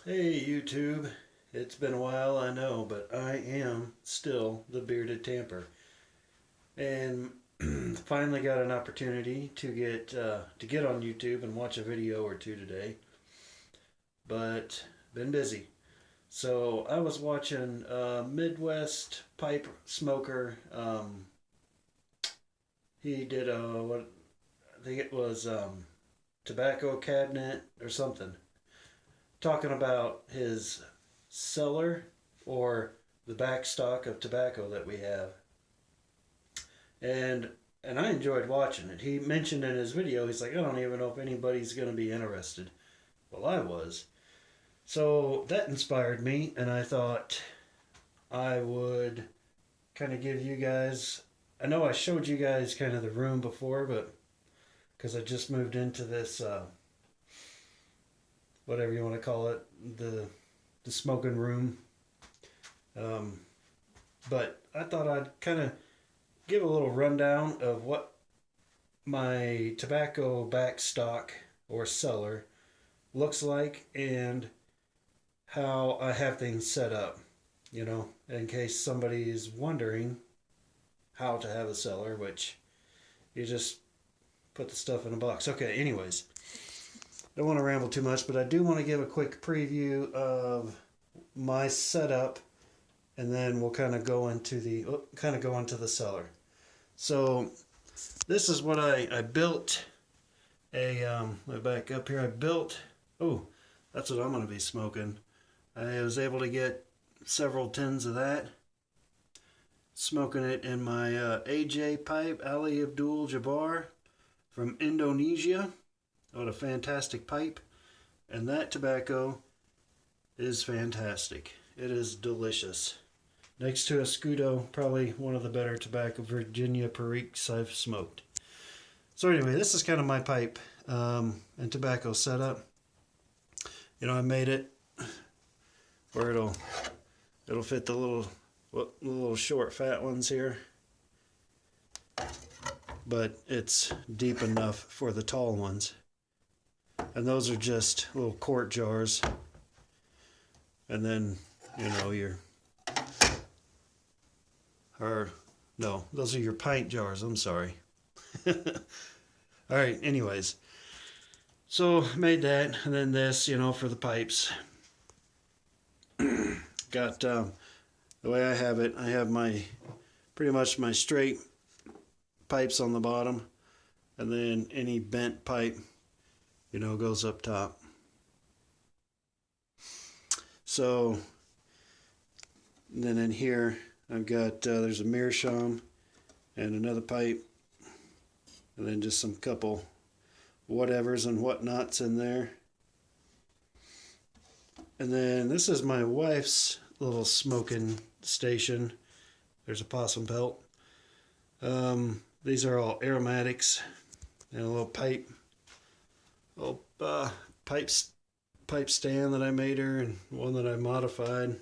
Hey YouTube, it's been a while, I know, but I am still the bearded tamper, and finally got an opportunity to get on YouTube and watch a video or two today, but been busy. So I was watching Midwest pipe smoker. He did what I think it was tobacco cabinet or something, talking about his cellar or the back stock of tobacco that we have. And and I enjoyed watching it. He mentioned in his video, he's like, I don't even know if anybody's going to be interested. Well, I was. So that inspired me, and I thought I would kind of give you guys. I know I showed you guys kind of the room before, but because I just moved into this, whatever you want to call it, the smoking room. Um, but I thought I'd kind of give a little rundown of what my tobacco backstock or cellar looks like and how I have things set up, in case somebody is wondering how to have a cellar, which you just put the stuff in a box. Okay, anyways, don't want to ramble too much, but I do want to give a quick preview of my setup, and then we'll kind of go into the cellar. So this is what I built. Back up here. I built. Oh, that's what I'm going to be smoking. I was able to get several tins of that. Smoking it in my AJ pipe, Ali Abdul Jabbar from Indonesia. What a fantastic pipe. And that tobacco is fantastic. It is delicious. Next to a Scudo, probably one of the better tobacco Virginia Periques I've smoked. So anyway, this is kind of my pipe and tobacco setup. I made it where it'll fit the little short fat ones here, but it's deep enough for the tall ones. And those are just little quart jars. And then those are your pint jars. I'm sorry. All right. Anyways, so made that, and then this, for the pipes. Got the way I have it. I have pretty much my straight pipes on the bottom, and then any bent pipe, goes up top. So then in here, I've got there's a meerschaum and another pipe, and then just some couple whatevers and whatnots in there. And then this is my wife's little smoking station. There's a possum pelt. These are all aromatics and a little pipe stand that I made her, and one that I modified.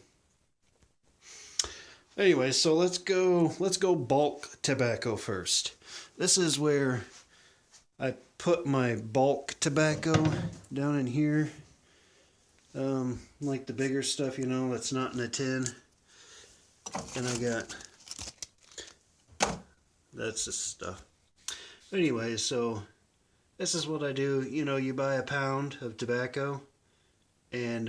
Anyway, so let's go bulk tobacco first. This is where I put my bulk tobacco down in here. Like the bigger stuff, that's not in a tin. And I got, that's the stuff. Anyway, so this is what I do. You buy a pound of tobacco, and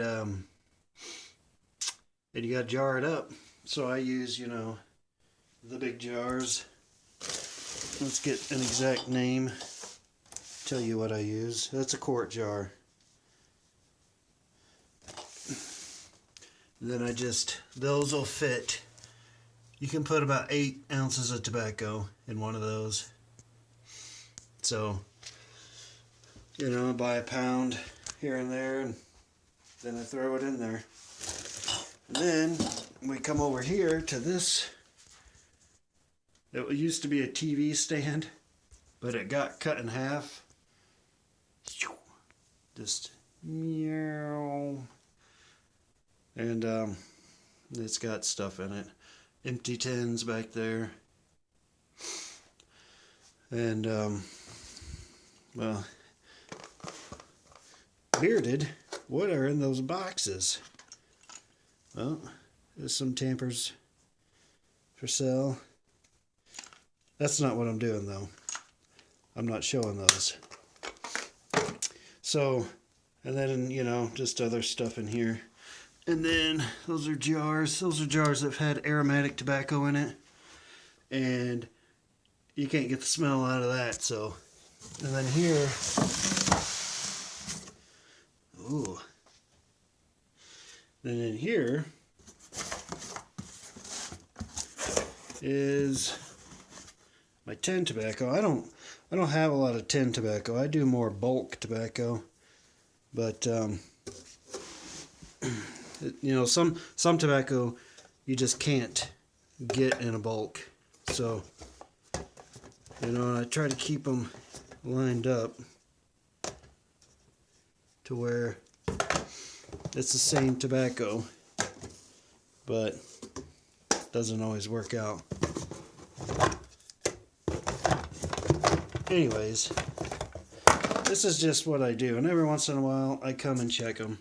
you got to jar it up. So I use, the big jars. Let's get an exact name. Tell you what I use. That's a quart jar. Then those will fit. You can put about 8 ounces of tobacco in one of those. So, I buy a pound here and there, and then I throw it in there. And then we come over here to this. It used to be a TV stand, but it got cut in half. Just meow. And it's got stuff in it. Empty tins back there. And, bearded what are in those boxes? Well, there's some tampers for sale. That's not what I'm doing though. I'm not showing those. So, and then, you know, just other stuff in here. And then those are jars. Those are jars that have had aromatic tobacco in it. And you can't get the smell out of that, so. And then here, ooh. Then in here is my tin tobacco. I don't have a lot of tin tobacco. I do more bulk tobacco. But you know, some tobacco you just can't get in a bulk. So, you know, and I try to keep them lined up to where it's the same tobacco, but it doesn't always work out. Anyways, this is just what I do, and every once in a while I come and check them.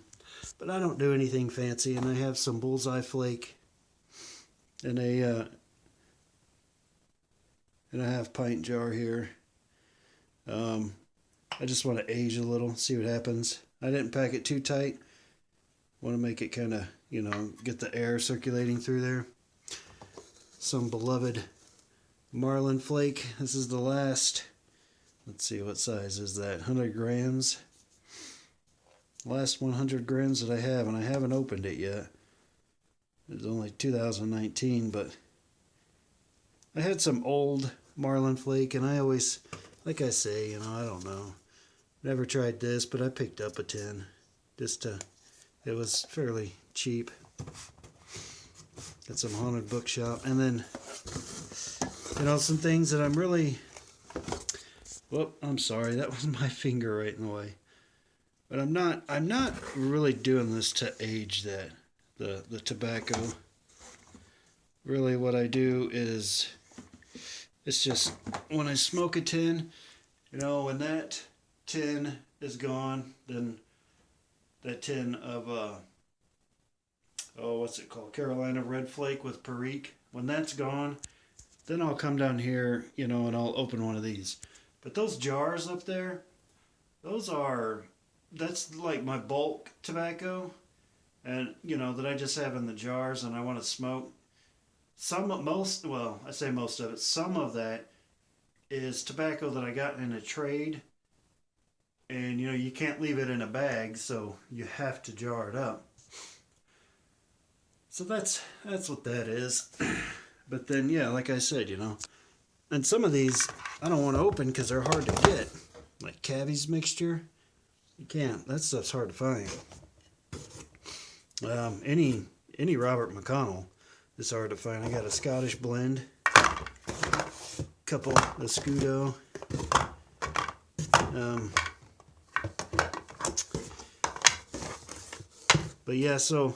But I don't do anything fancy, and I have some bullseye flake in a half pint jar here. I just want to age a little, see what happens. I didn't pack it too tight. Want to make it kind of, you know, get the air circulating through there. Some beloved marlin flake. This is the last, let's see, what size is that? 100 grams. Last 100 grams that I have, and I haven't opened it yet. It's only 2019, but I had some old marlin flake, and I always, like I say, you know, I don't know. Never tried this, but I picked up a tin. Just to, it was fairly cheap. At some haunted bookshop. And then, you know, some things that I'm really, whoop, I'm sorry, that was my finger right in the way. But I'm not really doing this to age that, the tobacco. Really what I do is, it's just, when I smoke a tin, you know, when that tin is gone, then that tin of, oh, what's it called? Carolina Red Flake with Perique. When that's gone, then I'll come down here, you know, and I'll open one of these. But those jars up there, that's like my bulk tobacco, and, you know, that I just have in the jars and I want to smoke. I say most of it, some of that is tobacco that I got in a trade, and, you know, you can't leave it in a bag, so you have to jar it up. So that's what that is. But then, yeah, like I said, you know, and some of these I don't want to open because they're hard to get, like Cabby's mixture. You can't. That stuff's hard to find. Any Robert McConnell is hard to find. I got a Scottish blend, couple of Scudo. But yeah, so,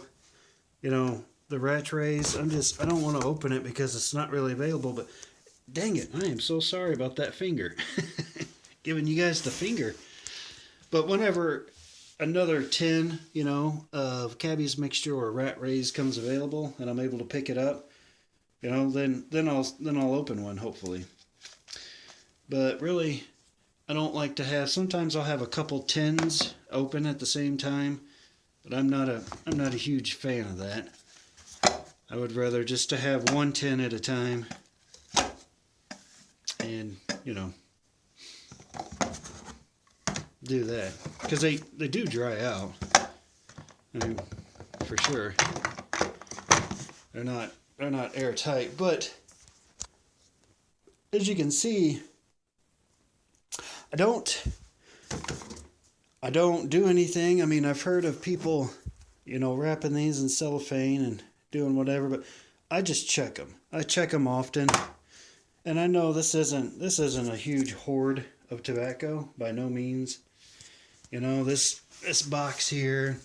you know, the Rattrays, I don't want to open it because it's not really available, but dang it, I am so sorry about that finger. Giving you guys the finger. But whenever another tin, you know, of Cabby's mixture or Rattrays comes available and I'm able to pick it up, you know, then I'll open one, hopefully. But really, I don't like to have, sometimes I'll have a couple tins open at the same time, but I'm not a huge fan of that. I would rather just to have one tin at a time and, you know, do that, because they do dry out. I mean, for sure. They're not airtight, but as you can see, I don't do anything. I mean, I've heard of people, you know, wrapping these in cellophane and doing whatever, but I just check them. I check them often, and I know this isn't a huge hoard of tobacco by no means. You know, this box here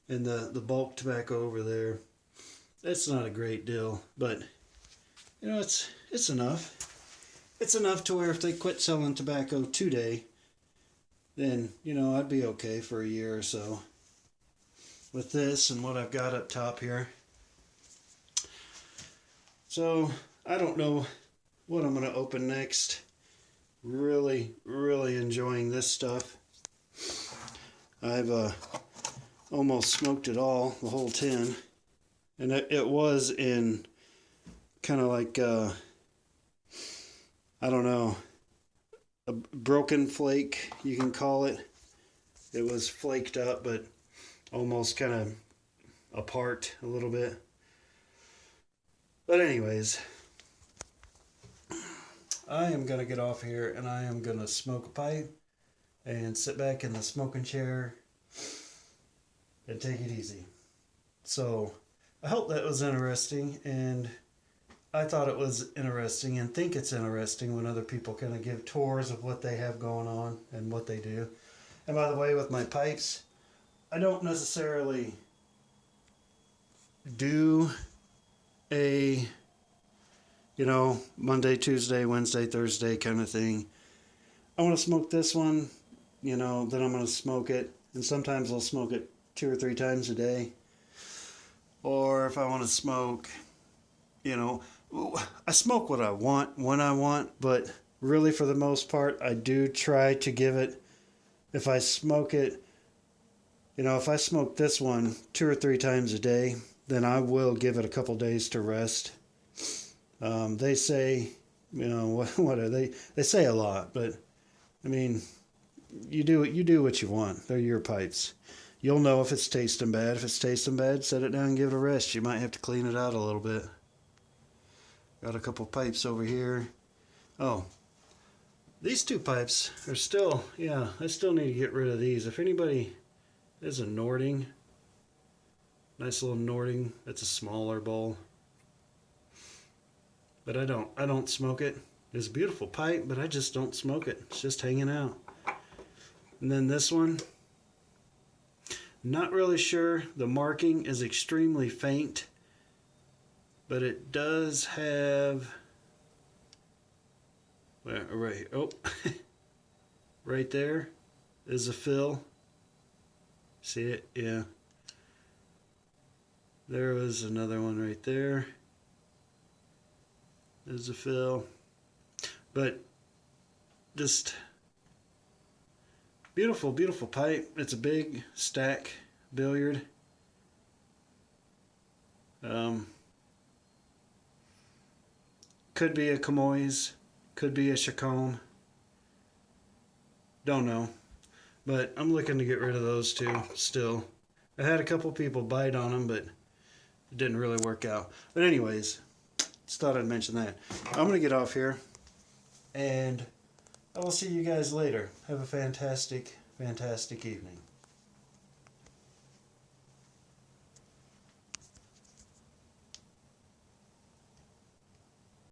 and the bulk tobacco over there, that's not a great deal, but, you know, it's enough. It's enough to where if they quit selling tobacco today, then, you know, I'd be okay for a year or so. with this and what I've got up top here. So I don't know what I'm going to open next. Really enjoying this stuff. I've almost smoked it all, the whole tin. And it was in kind of like, I don't know, a broken flake, you can call it. It was flaked up, but almost kind of apart a little bit. But anyways, I am going to get off here and I am going to smoke a pipe and sit back in the smoking chair and take it easy. So I hope that was interesting, and I thought it was interesting and think it's interesting when other people kind of give tours of what they have going on and what they do. And by the way, with my pipes, I don't necessarily do a, Monday, Tuesday, Wednesday, Thursday kind of thing. I want to smoke this one, then I'm going to smoke it. And sometimes I'll smoke it 2 or 3 times a day. Or if I want to smoke, I smoke what I want when I want, but really for the most part, I do try to give it, if I smoke it, if I smoke this one 2 or 3 times a day, then I will give it a couple days to rest. They say, what are they? They say a lot, but I mean, you do what you want. They're your pipes. You'll know if it's tasting bad. If it's tasting bad, set it down and give it a rest. You might have to clean it out a little bit. Got a couple pipes over here. Oh, these 2 pipes are still, I still need to get rid of these. If anybody, there's a Nording. Nice little Nording. That's a smaller bowl. But I don't smoke it. It's a beautiful pipe, but I just don't smoke it. It's just hanging out. And then this one, not really sure. The marking is extremely faint, but it does have, right there is a fill. See it? Yeah. There was another one right there. There's a fill. But just beautiful pipe. It's a big stack billiard. Could be a Camoys, could be a Chacon. Don't know. But I'm looking to get rid of those 2 still. I had a couple people bite on them, but it didn't really work out. But anyways, just thought I'd mention that. I'm going to get off here, and I will see you guys later. Have a fantastic evening.